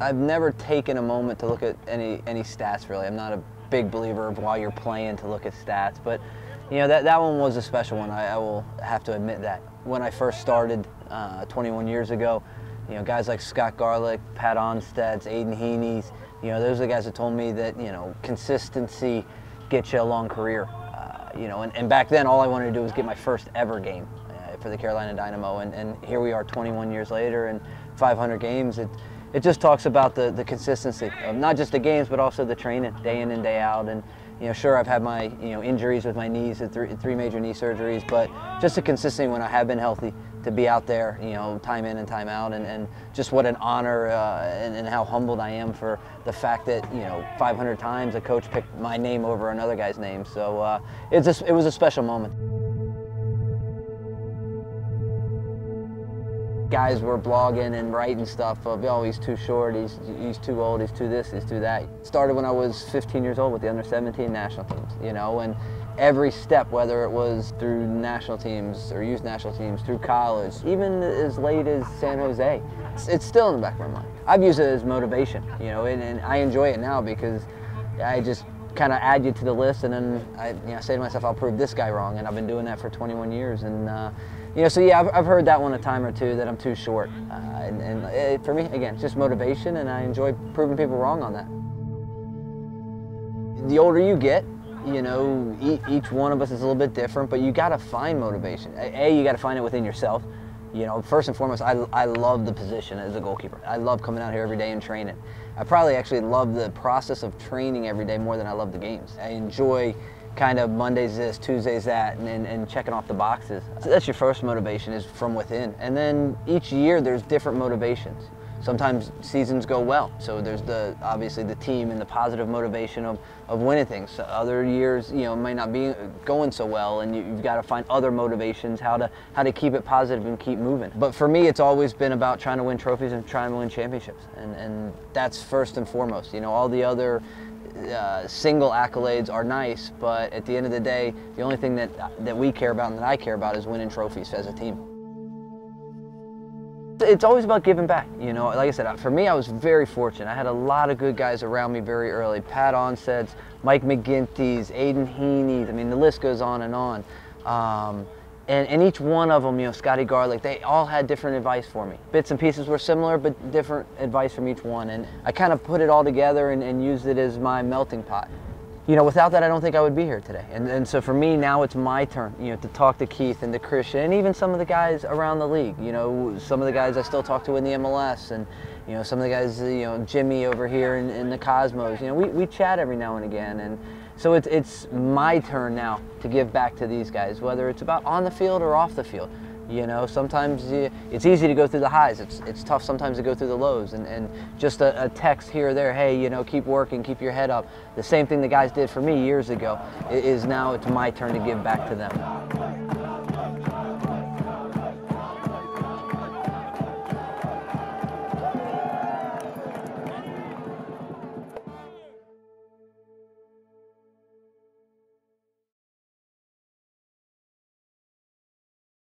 I've never taken a moment to look at any stats, really. I'm not a big believer of while you're playing to look at stats, but you know, that one was a special one. I will have to admit that. When I first started 21 years ago, you know, guys like Scott Garlick, Pat Onstedts, Aiden Heaney's, you know, those are the guys that told me that, you know, consistency gets you a long career. You know, and back then all I wanted to do was get my first ever game for the Carolina Dynamo, and here we are 21 years later and 500 games. It just talks about the consistency of not just the games, but also the training day in and day out. And you know, sure, I've had my injuries with my knees, three major knee surgeries, but just the consistency when I have been healthy to be out there, you know, time in and time out, and just what an honor and how humbled I am for the fact that, you know, 500 times a coach picked my name over another guy's name. So it was a special moment. Guys were blogging and writing stuff of, oh, he's too short, he's too old, he's too this, he's too that. Started when I was 15 years old with the under-17 national teams, you know, and every step, whether it was through national teams or youth national teams, through college, even as late as San Jose, it's still in the back of my mind. I've used it as motivation, you know, and I enjoy it now because I just kind of add you to the list, and then I say to myself, I'll prove this guy wrong, and I've been doing that for 21 years. And you know, so yeah, I've heard that one a time or two, that I'm too short. And for me, again, it's just motivation, and I enjoy proving people wrong on that. The older you get, you know, each one of us is a little bit different, but you got to find motivation. You got to find it within yourself. You know, first and foremost, I love the position as a goalkeeper. I love coming out here every day and training. I probably actually love the process of training every day more than I love the games. I enjoy kind of Mondays this, Tuesdays that, and checking off the boxes. So that's your first motivation, is from within. And then each year there's different motivations. Sometimes seasons go well, so there's obviously the team and the positive motivation of winning things. So other years, you know, might not be going so well, and you've got to find other motivations, how to keep it positive and keep moving. But for me, it's always been about trying to win trophies and trying to win championships, and that's first and foremost. You know, all the other single accolades are nice, but at the end of the day, the only thing that we care about and that I care about is winning trophies as a team. It's always about giving back, you know. Like I said, for me, I was very fortunate. I had a lot of good guys around me very early. Pat Onstedts, Mike McGinty's, Aiden Heaney's, I mean, the list goes on and on. And each one of them, you know, Scotty Garlick, they all had different advice for me. Bits and pieces were similar, but different advice from each one. And I kind of put it all together and used it as my melting pot. You know, without that, I don't think I would be here today. And so for me, now it's my turn, you know, to talk to Keith and to Christian, and even some of the guys around the league. You know, some of the guys I still talk to in the MLS, and, you know, some of the guys, you know, Jimmy over here in the Cosmos. You know, we chat every now and again. And so it's my turn now to give back to these guys, whether it's about on the field or off the field. You know, sometimes it's easy to go through the highs. It's tough sometimes to go through the lows, and just a text here or there, hey, you know, keep working, keep your head up. The same thing the guys did for me years ago is now it's my turn to give back to them.